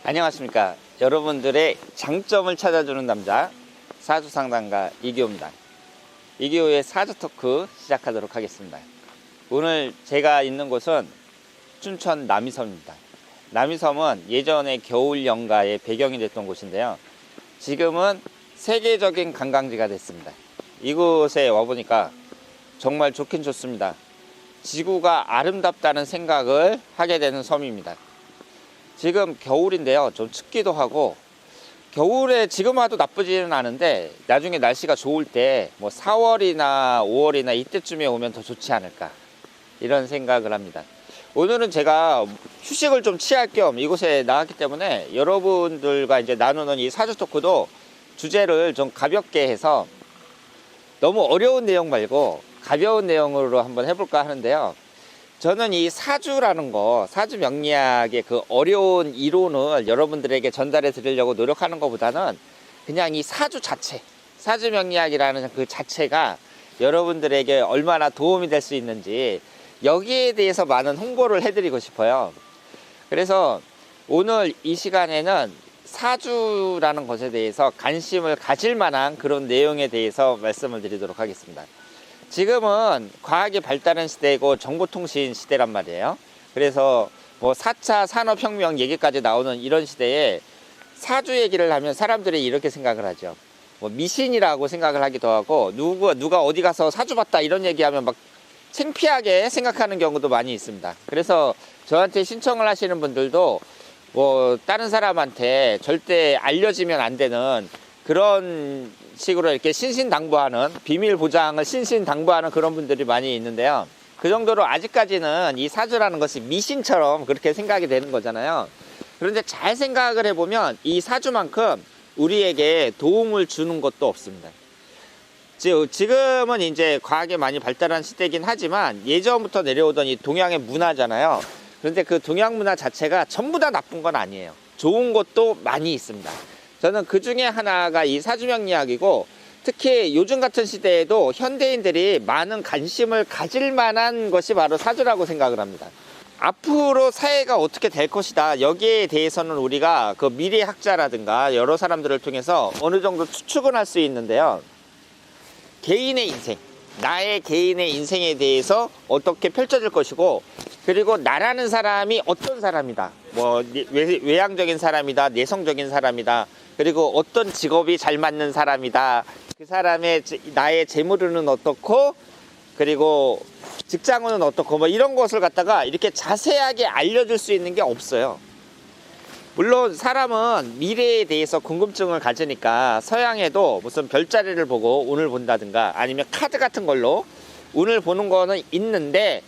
안녕하십니까. 여러분들의 장점을 찾아주는 남자 사주상담가 이기호입니다. 이기호의 사주 토크 시작하도록 하겠습니다. 오늘 제가 있는 곳은 춘천 남이섬입니다. 남이섬은 예전에 겨울연가의 배경이 됐던 곳인데요, 지금은 세계적인 관광지가 됐습니다. 이곳에 와보니까 정말 좋긴 좋습니다. 지구가 아름답다는 생각을 하게 되는 섬입니다. 지금 겨울인데요, 좀 춥기도 하고, 겨울에 지금 와도 나쁘지는 않은데 나중에 날씨가 좋을 때 뭐 4월이나 5월이나 이때쯤에 오면 더 좋지 않을까, 이런 생각을 합니다. 오늘은 제가 휴식을 좀 취할 겸 이곳에 나왔기 때문에 여러분들과 이제 나누는 이 사주 토크도 주제를 좀 가볍게 해서 너무 어려운 내용 말고 가벼운 내용으로 한번 해볼까 하는데요, 저는 이 사주라는 거, 사주 명리학의 그 어려운 이론을 여러분들에게 전달해 드리려고 노력하는 것보다는 그냥 이 사주 자체, 사주 명리학이라는 그 자체가 여러분들에게 얼마나 도움이 될 수 있는지 여기에 대해서 많은 홍보를 해드리고 싶어요. 그래서 오늘 이 시간에는 사주라는 것에 대해서 관심을 가질 만한 그런 내용에 대해서 말씀을 드리도록 하겠습니다. 지금은 과학이 발달한 시대이고 정보통신 시대란 말이에요. 그래서 뭐 4차 산업혁명 얘기까지 나오는 이런 시대에 사주 얘기를 하면 사람들이 이렇게 생각을 하죠. 뭐 미신이라고 생각을 하기도 하고, 누가 어디 가서 사주 봤다 이런 얘기하면 막 창피하게 생각하는 경우도 많이 있습니다. 그래서 저한테 신청을 하시는 분들도 뭐 다른 사람한테 절대 알려지면 안 되는 그런 식으로 이렇게 신신당부하는, 비밀 보장을 신신당부하는 그런 분들이 많이 있는데요, 그 정도로 아직까지는 이 사주라는 것이 미신처럼 그렇게 생각이 되는 거잖아요. 그런데 잘 생각을 해보면 이 사주만큼 우리에게 도움을 주는 것도 없습니다. 지금은 이제 과학이 많이 발달한 시대이긴 하지만 예전부터 내려오던 이 동양의 문화잖아요. 그런데 그 동양 문화 자체가 전부 다 나쁜 건 아니에요. 좋은 것도 많이 있습니다. 저는 그 중에 하나가 이 사주명리학이고, 특히 요즘 같은 시대에도 현대인들이 많은 관심을 가질 만한 것이 바로 사주라고 생각을 합니다. 앞으로 사회가 어떻게 될 것이다, 여기에 대해서는 우리가 그 미래학자라든가 여러 사람들을 통해서 어느 정도 추측은 할 수 있는데요, 개인의 인생, 나의 개인의 인생에 대해서 어떻게 펼쳐질 것이고, 그리고 나라는 사람이 어떤 사람이다, 뭐 외향적인 사람이다, 내성적인 사람이다, 그리고 어떤 직업이 잘 맞는 사람이다, 그 사람의 나의 재물은 어떻고, 그리고 직장은 어떻고, 뭐 이런 것을 갖다가 이렇게 자세하게 알려줄 수 있는 게 없어요. 물론 사람은 미래에 대해서 궁금증을 가지니까 서양에도 무슨 별자리를 보고 운을 본다든가 아니면 카드 같은 걸로 운을 보는 거는 있는데,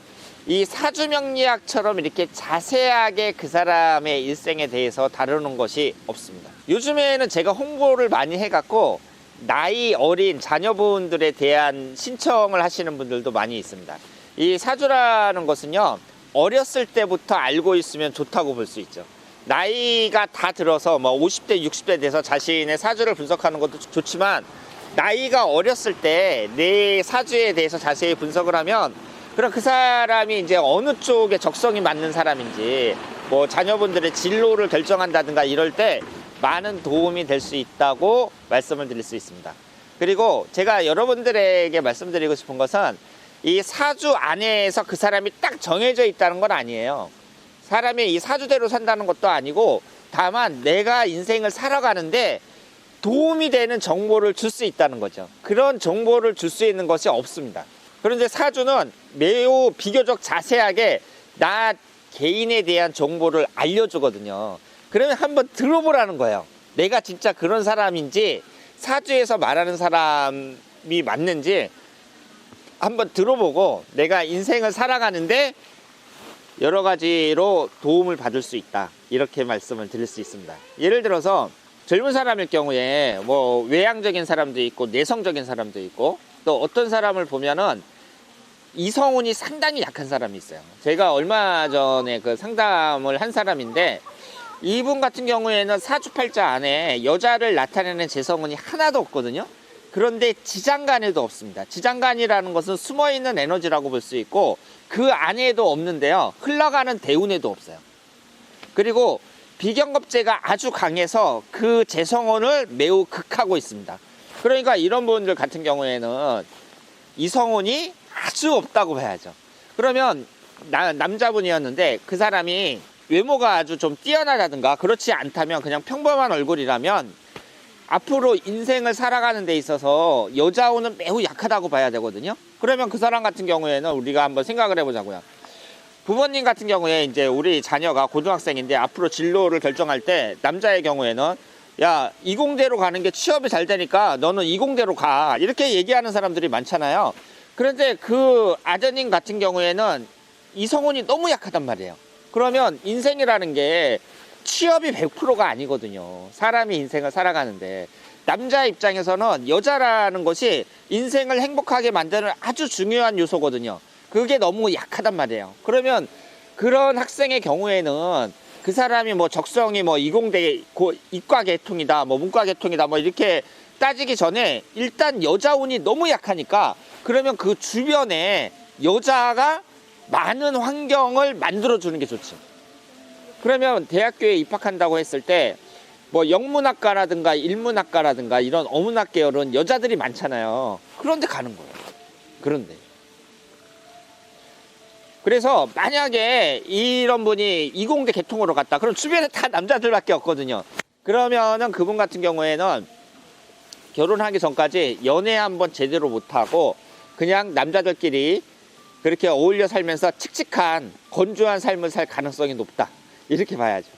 이 사주명리학처럼 이렇게 자세하게 그 사람의 일생에 대해서 다루는 것이 없습니다. 요즘에는 제가 홍보를 많이 해갖고 나이 어린 자녀분들에 대한 신청을 하시는 분들도 많이 있습니다. 이 사주라는 것은요, 어렸을 때부터 알고 있으면 좋다고 볼 수 있죠. 나이가 다 들어서 뭐 50대 60대 돼서 자신의 사주를 분석하는 것도 좋지만, 나이가 어렸을 때 내 사주에 대해서 자세히 분석을 하면 그럼 그 사람이 이제 어느 쪽에 적성이 맞는 사람인지, 뭐 자녀분들의 진로를 결정한다든가 이럴 때 많은 도움이 될 수 있다고 말씀을 드릴 수 있습니다. 그리고 제가 여러분들에게 말씀드리고 싶은 것은 이 사주 안에서 그 사람이 딱 정해져 있다는 건 아니에요. 사람이 이 사주대로 산다는 것도 아니고, 다만 내가 인생을 살아가는데 도움이 되는 정보를 줄 수 있다는 거죠. 그런 정보를 줄 수 있는 것이 없습니다. 그런데 사주는 매우 비교적 자세하게 나 개인에 대한 정보를 알려주거든요. 그러면 한번 들어보라는 거예요. 내가 진짜 그런 사람인지, 사주에서 말하는 사람이 맞는지 한번 들어보고 내가 인생을 살아가는데 여러 가지로 도움을 받을 수 있다, 이렇게 말씀을 드릴 수 있습니다. 예를 들어서 젊은 사람일 경우에 뭐 외향적인 사람도 있고 내성적인 사람도 있고, 또 어떤 사람을 보면은 이성운이 상당히 약한 사람이 있어요. 제가 얼마 전에 그 상담을 한 사람인데, 이분 같은 경우에는 사주팔자 안에 여자를 나타내는 재성운이 하나도 없거든요. 그런데 지장간에도 없습니다. 지장간이라는 것은 숨어있는 에너지라고 볼 수 있고, 그 안에도 없는데요, 흘러가는 대운에도 없어요. 그리고 비경겁제가 아주 강해서 그 재성혼을 매우 극하고 있습니다. 그러니까 이런 분들 같은 경우에는 이성혼이 아주 없다고 봐야죠. 그러면 남자분이었는데 그 사람이 외모가 아주 좀 뛰어나다든가 그렇지 않다면 그냥 평범한 얼굴이라면 앞으로 인생을 살아가는 데 있어서 여자혼은 매우 약하다고 봐야 되거든요. 그러면 그 사람 같은 경우에는 우리가 한번 생각을 해보자고요. 부모님 같은 경우에 이제 우리 자녀가 고등학생인데 앞으로 진로를 결정할 때 남자의 경우에는 야, 이공대로 가는 게 취업이 잘 되니까 너는 이공대로 가, 이렇게 얘기하는 사람들이 많잖아요. 그런데 그 아드님 같은 경우에는 이성혼이 너무 약하단 말이에요. 그러면 인생이라는 게 취업이 100%가 아니거든요. 사람이 인생을 살아가는데 남자 입장에서는 여자라는 것이 인생을 행복하게 만드는 아주 중요한 요소거든요. 그게 너무 약하단 말이에요. 그러면 그런 학생의 경우에는 그 사람이 뭐 적성이 뭐 이공대 이과 계통이다, 뭐 문과 계통이다, 뭐 이렇게 따지기 전에 일단 여자운이 너무 약하니까 그러면 그 주변에 여자가 많은 환경을 만들어 주는 게 좋죠. 그러면 대학교에 입학한다고 했을 때 뭐 영문학과라든가 일문학과라든가 이런 어문학 계열은 여자들이 많잖아요. 그런데 가는 거예요. 그런데. 그래서 만약에 이런 분이 이공대 계통으로 갔다. 그럼 주변에 다 남자들밖에 없거든요. 그러면은 그분 같은 경우에는 결혼하기 전까지 연애 한번 제대로 못하고 그냥 남자들끼리 그렇게 어울려 살면서 칙칙한 건조한 삶을 살 가능성이 높다, 이렇게 봐야죠.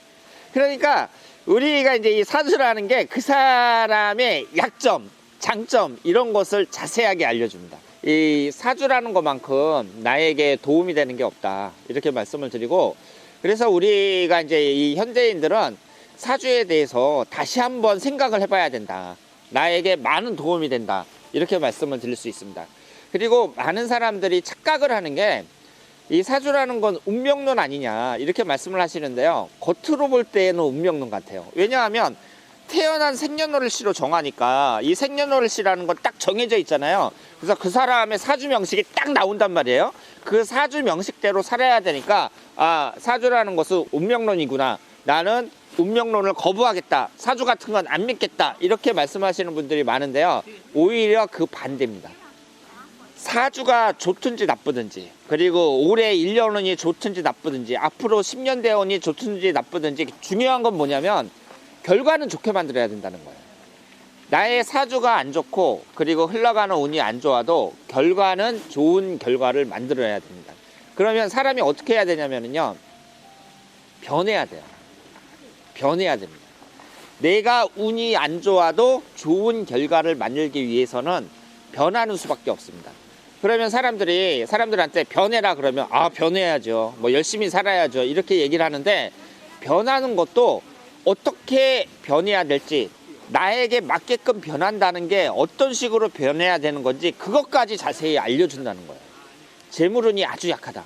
그러니까 우리가 이제 이 사주라는 게 그 사람의 약점, 장점 이런 것을 자세하게 알려줍니다. 이 사주라는 것만큼 나에게 도움이 되는 게 없다, 이렇게 말씀을 드리고, 그래서 우리가 이제 이 현대인들은 사주에 대해서 다시 한번 생각을 해봐야 된다, 나에게 많은 도움이 된다, 이렇게 말씀을 드릴 수 있습니다. 그리고 많은 사람들이 착각을 하는 게 이 사주라는 건 운명론 아니냐, 이렇게 말씀을 하시는데요. 겉으로 볼 때는 운명론 같아요. 왜냐하면 태어난 생년월일시로 정하니까 이 생년월일시라는 건 딱 정해져 있잖아요. 그래서 그 사람의 사주 명식이 딱 나온단 말이에요. 그 사주 명식대로 살아야 되니까 아, 사주라는 것은 운명론이구나, 나는 운명론을 거부하겠다, 사주 같은 건 안 믿겠다, 이렇게 말씀하시는 분들이 많은데요. 오히려 그 반대입니다. 사주가 좋든지 나쁘든지, 그리고 올해 1년운이 좋든지 나쁘든지, 앞으로 10년 대운이 좋든지 나쁘든지, 중요한 건 뭐냐면 결과는 좋게 만들어야 된다는 거예요. 나의 사주가 안 좋고 그리고 흘러가는 운이 안 좋아도 결과는 좋은 결과를 만들어야 됩니다. 그러면 사람이 어떻게 해야 되냐면요, 변해야 돼요. 변해야 됩니다. 내가 운이 안 좋아도 좋은 결과를 만들기 위해서는 변하는 수밖에 없습니다. 그러면 사람들한테 변해라 그러면 아, 변해야죠, 뭐 열심히 살아야죠, 이렇게 얘기를 하는데, 변하는 것도 어떻게 변해야 될지, 나에게 맞게끔 변한다는 게 어떤 식으로 변해야 되는 건지 그것까지 자세히 알려준다는 거예요. 재물운이 아주 약하다,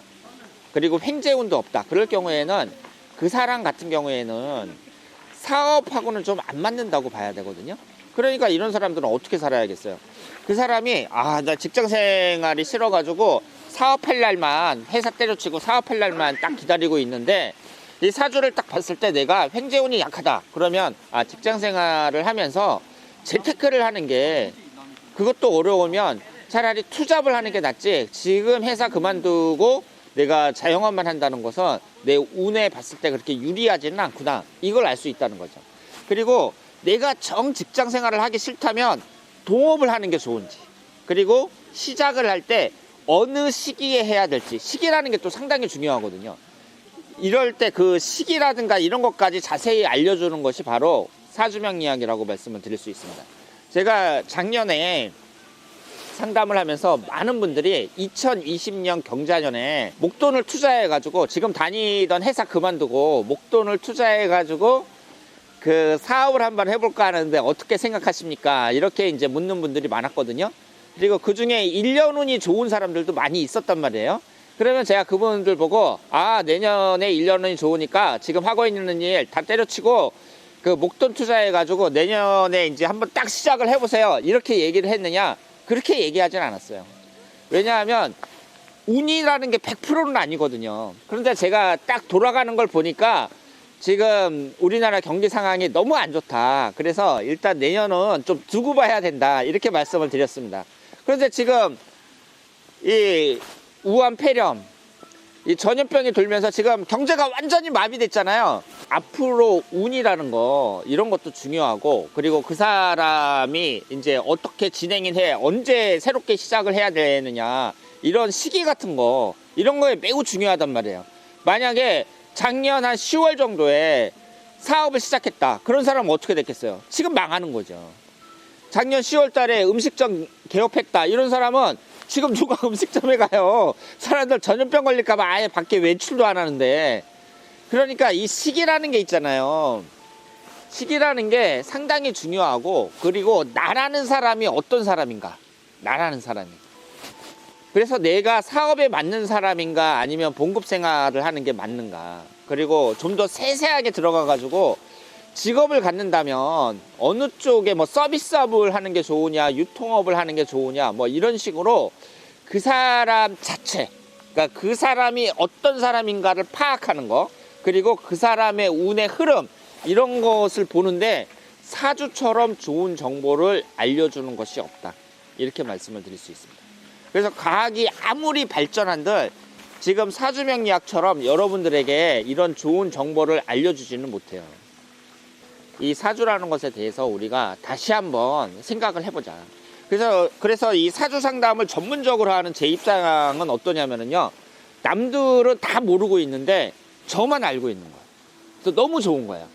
그리고 횡재운도 없다, 그럴 경우에는 그 사람 같은 경우에는 사업하고는 좀 안 맞는다고 봐야 되거든요. 그러니까 이런 사람들은 어떻게 살아야겠어요? 그 사람이 나 직장 생활이 싫어가지고 사업할 날만, 회사 때려치고 사업할 날만 딱 기다리고 있는데, 이 사주를 딱 봤을 때 내가 횡재운이 약하다 그러면 직장 생활을 하면서 재테크를 하는 게, 그것도 어려우면 차라리 투잡을 하는 게 낫지, 지금 회사 그만두고 내가 자영업만 한다는 것은 내 운에 봤을 때 그렇게 유리하지는 않구나, 이걸 알 수 있다는 거죠. 그리고 내가 정 직장 생활을 하기 싫다면 동업을 하는 게 좋은지, 그리고 시작을 할 때 어느 시기에 해야 될지, 시기라는 게 또 상당히 중요하거든요. 이럴 때 그 시기라든가 이런 것까지 자세히 알려주는 것이 바로 사주명리학이라고 말씀을 드릴 수 있습니다. 제가 작년에 상담을 하면서 많은 분들이 2020년 경자년에 목돈을 투자해가지고, 지금 다니던 회사 그만두고 목돈을 투자해가지고 그 사업을 한번 해볼까 하는데 어떻게 생각하십니까? 이렇게 이제 묻는 분들이 많았거든요. 그리고 그 중에 1년 운이 좋은 사람들도 많이 있었단 말이에요. 그러면 제가 그분들 보고 내년에 1년 운이 좋으니까 지금 하고 있는 일 다 때려치고 그 목돈 투자해가지고 내년에 이제 한번 딱 시작을 해보세요, 이렇게 얘기를 했느냐? 그렇게 얘기하진 않았어요. 왜냐하면 운이라는 게 100%는 아니거든요. 그런데 제가 딱 돌아가는 걸 보니까 지금 우리나라 경기 상황이 너무 안 좋다. 그래서 일단 내년은 좀 두고 봐야 된다. 이렇게 말씀을 드렸습니다. 그런데 지금 이 우한 폐렴, 이 전염병이 돌면서 지금 경제가 완전히 마비됐잖아요. 앞으로 운이라는 거, 이런 것도 중요하고, 그리고 그 사람이 이제 어떻게 진행이 해, 언제 새롭게 시작을 해야 되느냐, 이런 시기 같은 거, 이런 거에 매우 중요하단 말이에요. 만약에 작년 한 10월 정도에 사업을 시작했다. 그런 사람은 어떻게 됐겠어요? 지금 망하는 거죠. 작년 10월 달에 음식점 개업했다. 이런 사람은 지금 누가 음식점에 가요? 사람들 전염병 걸릴까봐 아예 밖에 외출도 안 하는데. 그러니까 이 시기라는 게 있잖아요. 시기라는 게 상당히 중요하고, 그리고 나라는 사람이 어떤 사람인가? 나라는 사람이. 그래서 내가 사업에 맞는 사람인가 아니면 봉급 생활을 하는 게 맞는가. 그리고 좀 더 세세하게 들어가 가지고 직업을 갖는다면 어느 쪽에 뭐 서비스업을 하는 게 좋으냐, 유통업을 하는 게 좋으냐, 뭐 이런 식으로 그 사람 자체, 그러니까 그 사람이 어떤 사람인가를 파악하는 거, 그리고 그 사람의 운의 흐름, 이런 것을 보는데 사주처럼 좋은 정보를 알려주는 것이 없다. 이렇게 말씀을 드릴 수 있습니다. 그래서 과학이 아무리 발전한들 지금 사주명리학처럼 여러분들에게 이런 좋은 정보를 알려주지는 못해요. 이 사주라는 것에 대해서 우리가 다시 한번 생각을 해보자. 그래서 이 사주 상담을 전문적으로 하는 제 입장은 어떠냐면요. 남들은 다 모르고 있는데 저만 알고 있는 거예요. 그래서 너무 좋은 거예요.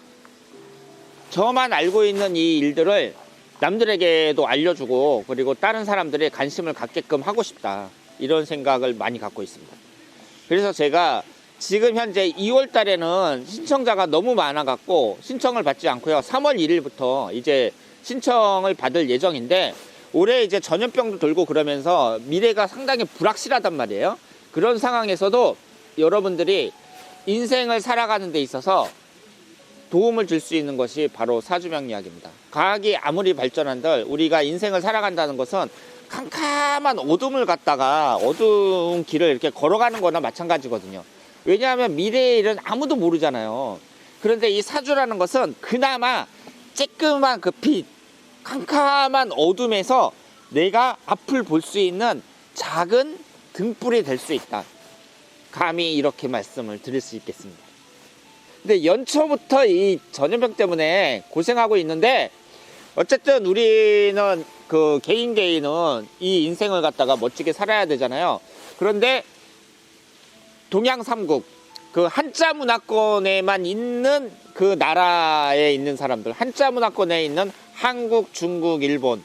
저만 알고 있는 이 일들을 남들에게도 알려주고, 그리고 다른 사람들이 관심을 갖게끔 하고 싶다. 이런 생각을 많이 갖고 있습니다. 그래서 제가 지금 현재 2월 달에는 신청자가 너무 많아갖고 신청을 받지 않고요. 3월 1일부터 이제 신청을 받을 예정인데, 올해 이제 전염병도 돌고 그러면서 미래가 상당히 불확실하단 말이에요. 그런 상황에서도 여러분들이 인생을 살아가는 데 있어서 도움을 줄 수 있는 것이 바로 사주명리학입니다. 과학이 아무리 발전한들 우리가 인생을 살아간다는 것은 캄캄한 어둠을 갖다가 어두운 길을 이렇게 걸어가는 거나 마찬가지거든요. 왜냐하면 미래의 일은 아무도 모르잖아요. 그런데 이 사주라는 것은 그나마 쬐끄만 그 빛, 캄캄한 어둠에서 내가 앞을 볼 수 있는 작은 등불이 될 수 있다. 감히 이렇게 말씀을 드릴 수 있겠습니다. 근데 연초부터 이 전염병 때문에 고생하고 있는데, 어쨌든 우리는 그 개인은 이 인생을 갖다가 멋지게 살아야 되잖아요. 그런데 동양 삼국, 그 한자 문화권에만 있는 그 나라에 있는 사람들, 한자 문화권에 있는 한국, 중국, 일본,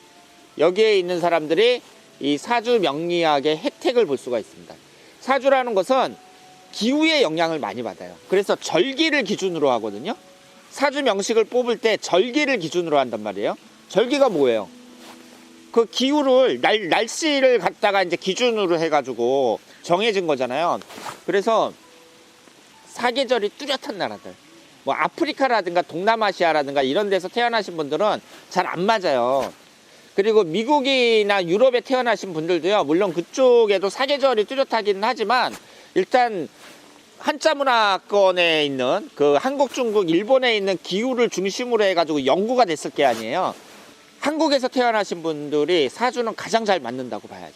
여기에 있는 사람들이 이 사주 명리학의 혜택을 볼 수가 있습니다. 사주라는 것은 기후의 영향을 많이 받아요. 그래서 절기를 기준으로 하거든요. 사주 명식을 뽑을 때 절기를 기준으로 한단 말이에요. 절기가 뭐예요? 그 기후를, 날씨를 갖다가 이제 기준으로 해가지고 정해진 거잖아요. 그래서 사계절이 뚜렷한 나라들, 뭐 아프리카라든가 동남아시아라든가 이런 데서 태어나신 분들은 잘 안 맞아요. 그리고 미국이나 유럽에 태어나신 분들도요, 물론 그쪽에도 사계절이 뚜렷하기는 하지만 일단 한자 문화권에 있는 그 한국, 중국, 일본에 있는 기후를 중심으로 해가지고 연구가 됐을 게 아니에요. 한국에서 태어나신 분들이 사주는 가장 잘 맞는다고 봐야죠.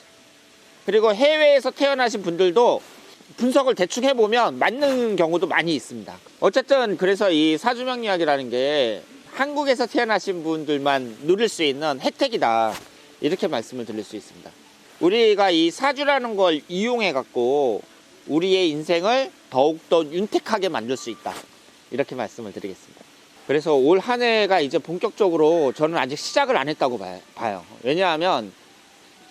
그리고 해외에서 태어나신 분들도 분석을 대충 해보면 맞는 경우도 많이 있습니다. 어쨌든 그래서 이 사주명리학이라는 게 한국에서 태어나신 분들만 누릴 수 있는 혜택이다. 이렇게 말씀을 드릴 수 있습니다. 우리가 이 사주라는 걸 이용해 갖고 우리의 인생을 더욱더 윤택하게 만들 수 있다. 이렇게 말씀을 드리겠습니다. 그래서 올 한 해가 이제 본격적으로 저는 아직 시작을 안 했다고 봐요. 왜냐하면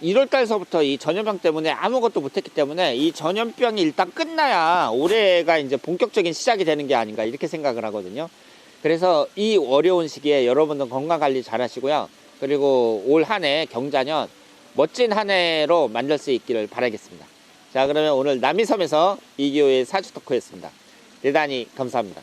1월 달서부터 이 전염병 때문에 아무것도 못했기 때문에 이 전염병이 일단 끝나야 올해가 이제 본격적인 시작이 되는 게 아닌가 이렇게 생각을 하거든요. 그래서 이 어려운 시기에 여러분들 건강관리 잘 하시고요. 그리고 올 한 해 경자년 멋진 한 해로 만들 수 있기를 바라겠습니다. 자, 그러면 오늘 남이섬에서 이기호의 사주 토크였습니다. 대단히 감사합니다.